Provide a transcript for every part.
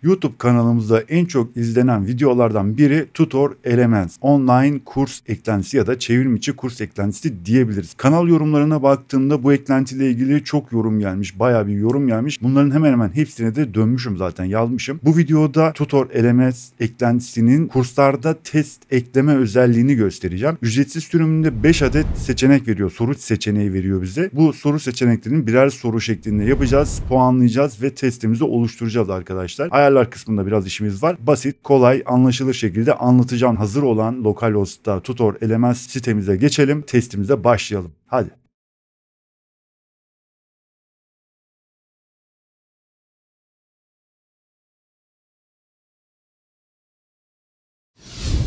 YouTube kanalımızda en çok izlenen videolardan biri Tutor Elements, online kurs eklentisi ya da çevrim içi kurs eklentisi diyebiliriz. Kanal yorumlarına baktığımda bu eklentiyle ilgili çok yorum gelmiş, bayağı bir yorum gelmiş. Bunların hemen hemen hepsine de dönmüşüm zaten, yazmışım. Bu videoda Tutor Elements eklentisinin kurslarda test ekleme özelliğini göstereceğim. Ücretsiz sürümünde 5 adet seçenek veriyor, soru seçeneği veriyor bize. Bu soru seçeneklerini birer soru şeklinde yapacağız, puanlayacağız ve testimizi oluşturacağız arkadaşlar. Ayarlar kısmında biraz işimiz var. Basit, kolay, anlaşılır şekilde anlatacağım. Hazır olan Localhost'ta Tutor Elements sitemize geçelim. Testimize başlayalım. Hadi.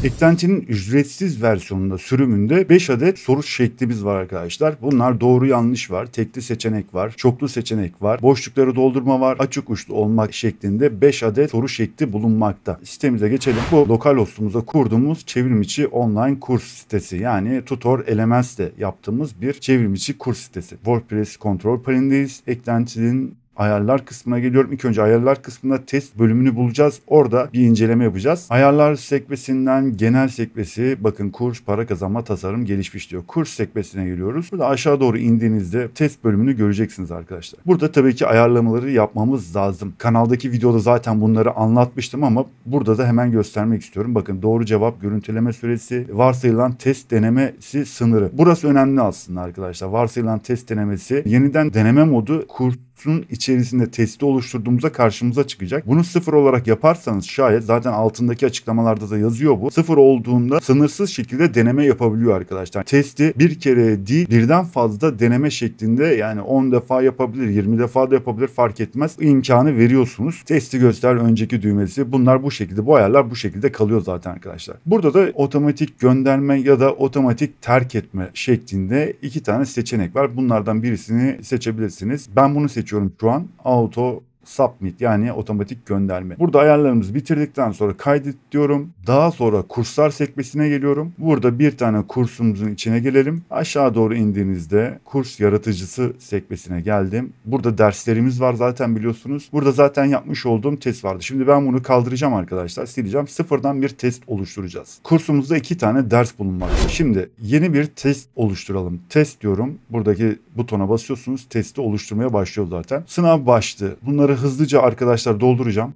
Eklentinin ücretsiz versiyonunda, sürümünde 5 adet soru şeklimiz var arkadaşlar. Bunlar doğru yanlış var, tekli seçenek var, çoklu seçenek var, boşlukları doldurma var, açık uçlu olmak şeklinde 5 adet soru şekli bulunmakta. Sitemize geçelim. Bu Localhost'umuza kurduğumuz çevrim içi online kurs sitesi. Yani Tutor Elements'te yaptığımız bir çevrim içi kurs sitesi. WordPress kontrol panelindeyiz. Eklentinin ayarlar kısmına geliyorum. İlk önce ayarlar kısmında test bölümünü bulacağız. Orada bir inceleme yapacağız. Ayarlar sekmesinden genel sekmesi, bakın kurs, para kazanma, tasarım, gelişmiş diyor. Kurs sekmesine geliyoruz. Burada aşağı doğru indiğinizde test bölümünü göreceksiniz arkadaşlar. Burada tabii ki ayarlamaları yapmamız lazım. Kanaldaki videoda zaten bunları anlatmıştım ama burada da hemen göstermek istiyorum. Bakın doğru cevap, görüntüleme süresi, varsayılan test denemesi sınırı. Burası önemli aslında arkadaşlar. Varsayılan test denemesi, yeniden deneme modu kursun içerisinde testi oluşturduğumuzda karşımıza çıkacak. Bunu 0 olarak yaparsanız şayet, zaten altındaki açıklamalarda da yazıyor bu. 0 olduğunda sınırsız şekilde deneme yapabiliyor arkadaşlar. Testi bir kere değil, birden fazla deneme şeklinde, yani 10 defa yapabilir, 20 defa da yapabilir, fark etmez. İmkanı veriyorsunuz. Testi göster önceki düğmesi. Bunlar bu şekilde, bu ayarlar bu şekilde kalıyor zaten arkadaşlar. Burada da otomatik gönderme ya da otomatik terk etme şeklinde 2 tane seçenek var. Bunlardan birisini seçebilirsiniz. Ben bunu seçiyorum şu an. Auto Submit, yani otomatik gönderme. Burada ayarlarımızı bitirdikten sonra kaydet diyorum. Daha sonra kurslar sekmesine geliyorum. Burada bir tane kursumuzun içine gelelim. Aşağı doğru indiğinizde kurs yaratıcısı sekmesine geldim. Burada derslerimiz var zaten, biliyorsunuz. Burada zaten yapmış olduğum test vardı. Şimdi ben bunu kaldıracağım arkadaşlar. Sileceğim. Sıfırdan bir test oluşturacağız. Kursumuzda 2 tane ders bulunmakta. Şimdi yeni bir test oluşturalım. Test diyorum. Buradaki butona basıyorsunuz. Testi oluşturmaya başlıyor zaten. Sınav başlığı. Bunları hızlıca arkadaşlar dolduracağım.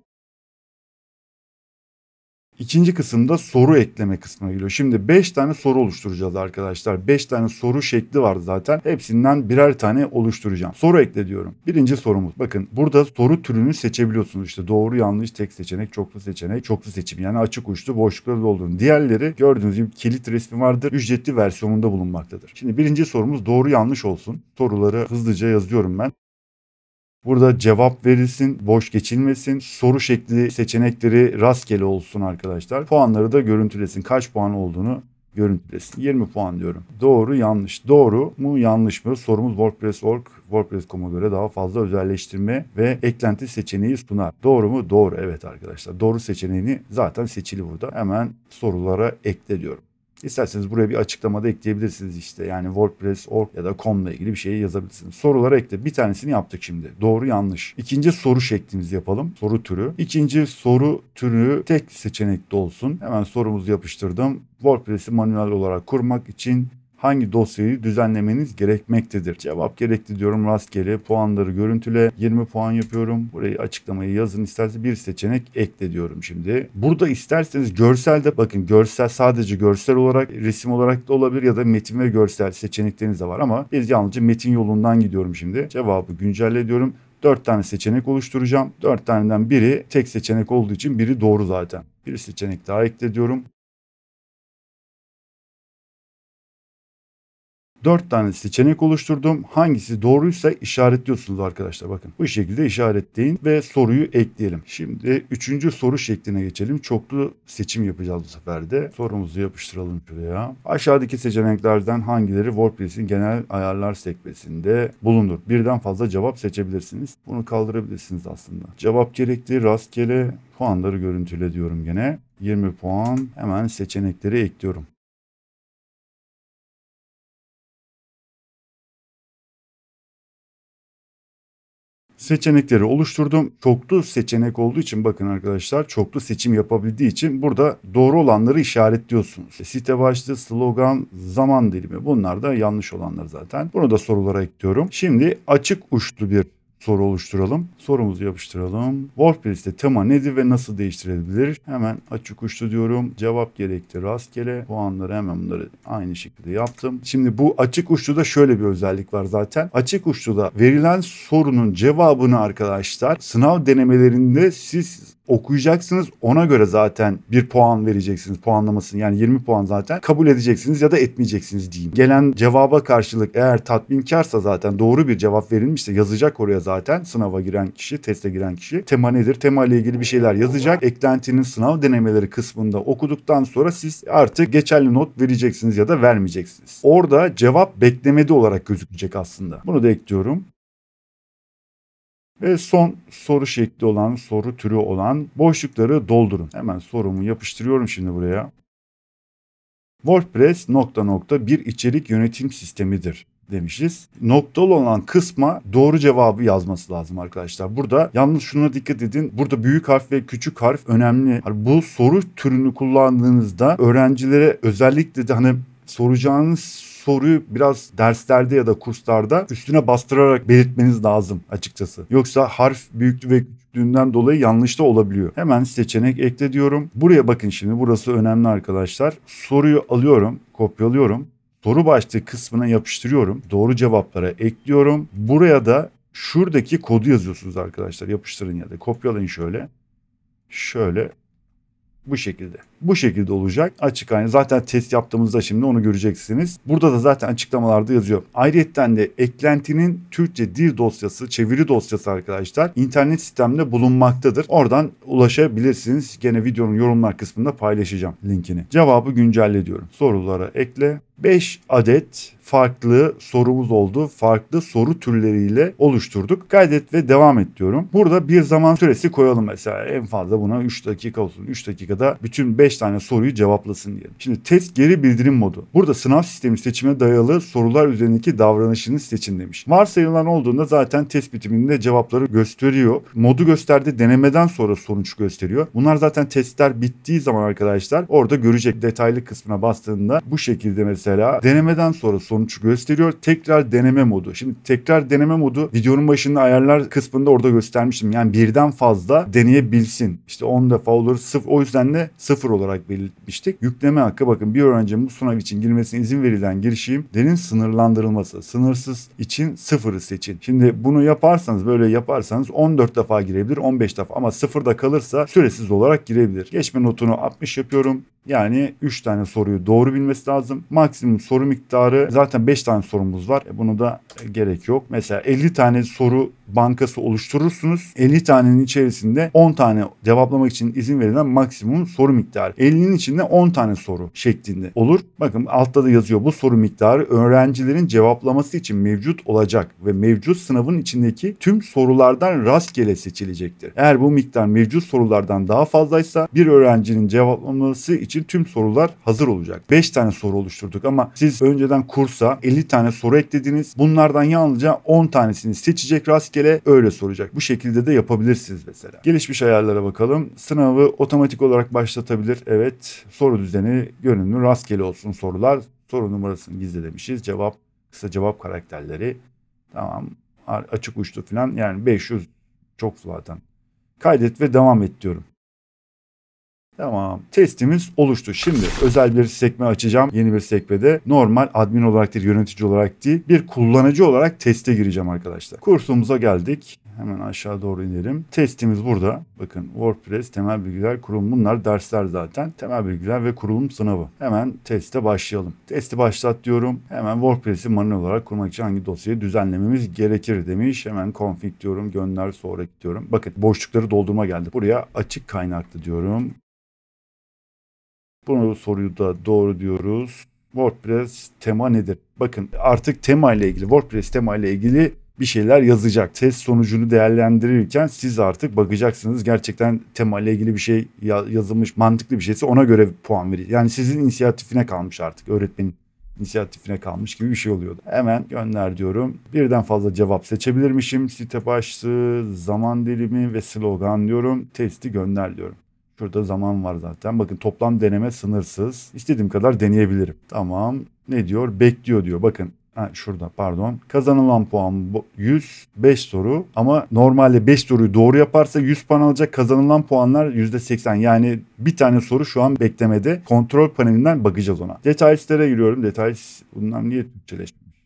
İkinci kısımda soru ekleme kısmına geliyor. Şimdi 5 tane soru oluşturacağız arkadaşlar. 5 tane soru şekli var zaten. Hepsinden birer tane oluşturacağım. Soru ekle diyorum. Birinci sorumuz. Bakın burada soru türünü seçebiliyorsunuz. İşte doğru, yanlış, tek seçenek, çoklu seçenek, çoklu seçim. Yani açık uçlu, boşlukları doldurun. Diğerleri gördüğünüz gibi kilit resmi vardır. Ücretli versiyonunda bulunmaktadır. Şimdi birinci sorumuz doğru yanlış olsun. Soruları hızlıca yazıyorum ben. Burada cevap verilsin, boş geçilmesin. Soru şekli seçenekleri rastgele olsun arkadaşlar. Puanları da görüntülesin. Kaç puan olduğunu görüntülesin. 20 puan diyorum. Doğru, yanlış. Doğru mu, yanlış mı? Sorumuz WordPress.org. WordPress.com'a göre daha fazla özelleştirme ve eklenti seçeneği sunar. Doğru mu? Doğru. Evet arkadaşlar. Doğru seçeneğini zaten seçili burada. Hemen sorulara ekle diyorum. İsterseniz buraya bir açıklamada ekleyebilirsiniz işte. Yani WordPress.org ya da com ile ilgili bir şey yazabilirsiniz. Sorulara ekle. Bir tanesini yaptık şimdi. Doğru yanlış. İkinci soru şeklimizi yapalım. Soru türü. İkinci soru türü tek seçenekli olsun. Hemen sorumuzu yapıştırdım. WordPress'i manuel olarak kurmak için hangi dosyayı düzenlemeniz gerekmektedir? Cevap gerekli diyorum, rastgele. Puanları görüntüle. 20 puan yapıyorum. Burayı, açıklamayı yazın. İsterseniz bir seçenek ekle diyorum şimdi. Burada isterseniz görselde, bakın görsel, sadece görsel olarak, resim olarak da olabilir ya da metin ve görsel seçenekleriniz de var ama biz yalnızca metin yolundan gidiyorum şimdi. Cevabı güncelle diyorum. 4 tane seçenek oluşturacağım. 4 taneden biri tek seçenek olduğu için biri doğru zaten. Bir seçenek daha ekle diyorum. 4 tane seçenek oluşturdum. Hangisi doğruysa işaretliyorsunuz arkadaşlar. Bakın bu şekilde işaretleyin ve soruyu ekleyelim. Şimdi 3. soru şekline geçelim. Çoklu seçim yapacağız bu sefer de. Sorumuzu yapıştıralım şuraya. Aşağıdaki seçeneklerden hangileri WordPress'in genel ayarlar sekmesinde bulunur? Birden fazla cevap seçebilirsiniz. Bunu kaldırabilirsiniz aslında. Cevap gerekli, rastgele, puanları görüntüle diyorum gene. 20 puan. Hemen seçenekleri ekliyorum. Seçenekleri oluşturdum. Çoklu seçenek olduğu için bakın arkadaşlar, çoklu seçim yapabildiği için burada doğru olanları işaretliyorsunuz. Site başlığı, slogan, zaman dilimi, bunlar da yanlış olanlar zaten. Bunu da sorulara ekliyorum. Şimdi açık uçlu bir soru oluşturalım. Sorumuzu yapıştıralım. WordPress'te tema nedir ve nasıl değiştirilebilir? Hemen açık uçlu diyorum. Cevap gerekti rastgele. Puanları hemen bunları aynı şekilde yaptım. Şimdi bu açık uçluda şöyle bir özellik var zaten. Açık uçluda verilen sorunun cevabını arkadaşlar sınav denemelerinde siz okuyacaksınız. Ona göre zaten bir puan vereceksiniz, puanlamasını, yani 20 puan zaten kabul edeceksiniz ya da etmeyeceksiniz diyeyim. Gelen cevaba karşılık eğer tatminkarsa, zaten doğru bir cevap verilmişse yazacak oraya zaten sınava giren kişi, teste giren kişi. Tema nedir? Tema ile ilgili bir şeyler yazacak. Eklentinin sınav denemeleri kısmında okuduktan sonra siz artık geçerli not vereceksiniz ya da vermeyeceksiniz. Orada cevap beklemede olarak gözükecek aslında. Bunu da ekliyorum. Ve son soru şekli olan, soru türü olan boşlukları doldurun. Hemen sorumu yapıştırıyorum şimdi buraya. WordPress ... bir içerik yönetim sistemidir demişiz. Noktalı olan kısma doğru cevabı yazması lazım arkadaşlar. Burada yalnız şuna dikkat edin. Burada büyük harf ve küçük harf önemli. Bu soru türünü kullandığınızda öğrencilere özellikle de hani soracağınız soruyu biraz derslerde ya da kurslarda üstüne bastırarak belirtmeniz lazım açıkçası. Yoksa harf büyüklüğü ve küçüklüğünden dolayı yanlış da olabiliyor. Hemen seçenek ekle diyorum. Buraya bakın şimdi, burası önemli arkadaşlar. Soruyu alıyorum, kopyalıyorum. Soru başlığı kısmına yapıştırıyorum. Doğru cevaplara ekliyorum. Buraya da şuradaki kodu yazıyorsunuz arkadaşlar. Yapıştırın ya da kopyalayın şöyle. Şöyle. Bu şekilde. Bu şekilde olacak. Açık aynı. Zaten test yaptığımızda şimdi onu göreceksiniz. Burada da zaten açıklamalarda yazıyor. Ayrıyeten de eklentinin Türkçe dil dosyası, çeviri dosyası arkadaşlar internet sistemde bulunmaktadır. Oradan ulaşabilirsiniz. Gene videonun yorumlar kısmında paylaşacağım linkini. Cevabı güncelle diyorum. Sorulara ekle. 5 adet farklı sorumuz oldu. Farklı soru türleriyle oluşturduk. Kaydet ve devam et diyorum. Burada bir zaman süresi koyalım mesela. En fazla buna 3 dakika olsun. 3 dakikada bütün 5 tane soruyu cevaplasın diyelim. Şimdi test geri bildirim modu. Burada sınav sistemi seçime dayalı sorular üzerindeki davranışını seçin demiş. Varsayılan olduğunda zaten test bitiminde cevapları gösteriyor. Modu gösterdi, denemeden sonra sonuç gösteriyor. Bunlar zaten testler bittiği zaman arkadaşlar orada görecek. Detaylı kısmına bastığında bu şekilde mesela denemeden sonra sonuç gösteriyor. Tekrar deneme modu. Şimdi tekrar deneme modu videonun başında ayarlar kısmında orada göstermiştim. Yani birden fazla deneyebilsin. İşte 10 defa olur. O yüzden de 0 olarak belirtmiştik. Yükleme hakkı, bakın bir öğrencinin bu sınav için girmesine izin verilen girişimlerin sınırlandırılması. Sınırsız için 0'ı seçin. Şimdi bunu yaparsanız, böyle yaparsanız 14 defa girebilir, 15 defa, ama 0'da kalırsa süresiz olarak girebilir. Geçme notunu 60 yapıyorum. Yani 3 tane soruyu doğru bilmesi lazım. Maksimum soru miktarı, zaten 5 tane sorumuz var. Bunu da gerek yok. Mesela 50 tane soru bankası oluşturursunuz. 50 tanenin içerisinde 10 tane cevaplamak için izin verilen maksimum soru miktarı. 50'nin içinde 10 tane soru şeklinde olur. Bakın altta da yazıyor. Bu soru miktarı öğrencilerin cevaplaması için mevcut olacak ve mevcut sınavın içindeki tüm sorulardan rastgele seçilecektir. Eğer bu miktar mevcut sorulardan daha fazlaysa bir öğrencinin cevaplaması için tüm sorular hazır olacak. 5 tane soru oluşturduk ama siz önceden kursa 50 tane soru eklediniz. Bunlardan yalnızca 10 tanesini seçecek, rastgele öyle soracak. Bu şekilde de yapabilirsiniz mesela. Gelişmiş ayarlara bakalım. Sınavı otomatik olarak başlatabilir. Evet. Soru düzeni görünümlü, rastgele olsun sorular. Soru numarasını gizle demişiz. Cevap, kısa cevap karakterleri. Tamam. Açık uçlu falan. Yani 500 çok zaten. Kaydet ve devam et diyorum. Tamam. Testimiz oluştu. Şimdi özel bir sekme açacağım. Yeni bir sekmede normal admin olarak değil, yönetici olarak değil, bir kullanıcı olarak teste gireceğim arkadaşlar. Kursumuza geldik. Hemen aşağı doğru inelim. Testimiz burada. Bakın WordPress, temel bilgiler, kurulum, bunlar dersler zaten. Temel bilgiler ve kurulum sınavı. Hemen teste başlayalım. Testi başlat diyorum. Hemen WordPress'i manuel olarak kurmak için hangi dosyayı düzenlememiz gerekir demiş. Hemen config diyorum. Gönder sonra diyorum. Bakın boşlukları doldurma geldi. Buraya açık kaynaklı diyorum. Bunu soruyu da doğru diyoruz. WordPress tema nedir? Bakın artık tema ile ilgili, WordPress tema ile ilgili bir şeyler yazacak. Test sonucunu değerlendirirken siz artık bakacaksınız, gerçekten tema ile ilgili bir şey yazılmış, mantıklı bir şeyse ona göre puan verir. Yani sizin inisiyatifine kalmış artık öğretmenin. inisiyatifine kalmış gibi bir şey oluyordu. Hemen gönder diyorum. Birden fazla cevap seçebilirmişim. Site başlığı, zaman dilimi ve slogan diyorum. Testi gönder diyorum. Şurada zaman var zaten. Bakın toplam deneme sınırsız. İstediğim kadar deneyebilirim. Tamam. Ne diyor? Bekliyor diyor. Bakın. Şurada pardon. Kazanılan puan 100, 5 soru ama normalde 5 soruyu doğru yaparsa 100 puan alacak. Kazanılan puanlar %80, yani bir tane soru şu an beklemede. Kontrol panelinden bakacağız ona. Details'lere giriyorum. Details bunlar niye Türkçeleşmemiş?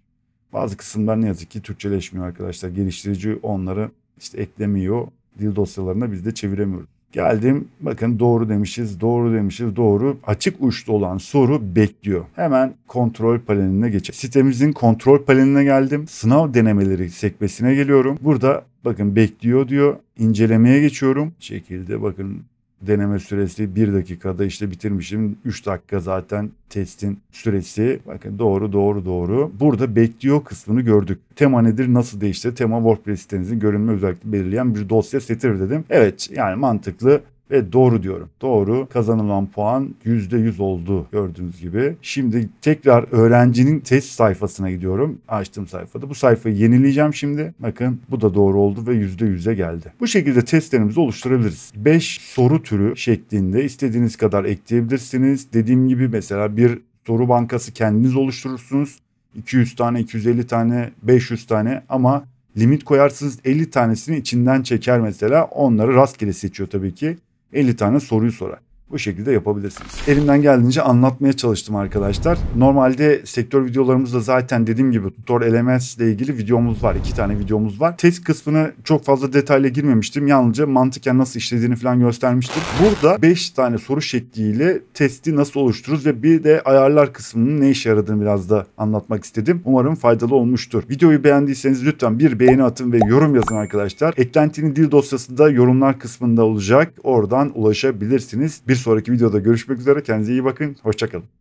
Bazı kısımlar ne yazık ki Türkçeleşmiyor arkadaşlar. Geliştirici onları işte eklemiyor. Dil dosyalarına biz de çeviremiyoruz. Geldim, bakın doğru demişiz, doğru demişiz, doğru. Açık uçlu olan soru bekliyor. Hemen kontrol paneline geçelim. Sitemizin kontrol paneline geldim. Sınav denemeleri sekmesine geliyorum. Burada bakın bekliyor diyor. İncelemeye geçiyorum. Bu şekilde bakın deneme süresi 1 dakikada işte bitirmişim. 3 dakika zaten testin süresi. Bakın doğru. Burada bekliyor kısmını gördük. Tema nedir, nasıl değişti? Tema WordPress sitenizin görünme özellikleri belirleyen bir dosya setidir dedim. Evet, yani mantıklı ve doğru diyorum. Doğru. Kazanılan puan %100 oldu gördüğünüz gibi. Şimdi tekrar öğrencinin test sayfasına gidiyorum. Açtım sayfada. Bu sayfayı yenileyeceğim şimdi. Bakın bu da doğru oldu ve %100'e geldi. Bu şekilde testlerimizi oluşturabiliriz. 5 soru türü şeklinde istediğiniz kadar ekleyebilirsiniz. Dediğim gibi mesela bir soru bankası kendiniz oluşturursunuz. 200 tane, 250 tane, 500 tane ama limit koyarsınız, 50 tanesini içinden çeker mesela. Onları rastgele seçiyor tabii ki. 50 tane soruyu sorar. Bu şekilde yapabilirsiniz. Elimden geldiğince anlatmaya çalıştım arkadaşlar. Normalde sektör videolarımızda zaten dediğim gibi Tutor LMS ile ilgili videomuz var. 2 tane videomuz var. Test kısmını çok fazla detayla girmemiştim. Yalnızca mantıken nasıl işlediğini falan göstermiştim. Burada 5 tane soru şekliyle testi nasıl oluştururuz ve bir de ayarlar kısmının ne işe yaradığını biraz da anlatmak istedim. Umarım faydalı olmuştur. Videoyu beğendiyseniz lütfen bir beğeni atın ve yorum yazın arkadaşlar. Eklentinin dil dosyası da yorumlar kısmında olacak. Oradan ulaşabilirsiniz. Bir sonraki videoda görüşmek üzere. Kendinize iyi bakın. Hoşça kalın.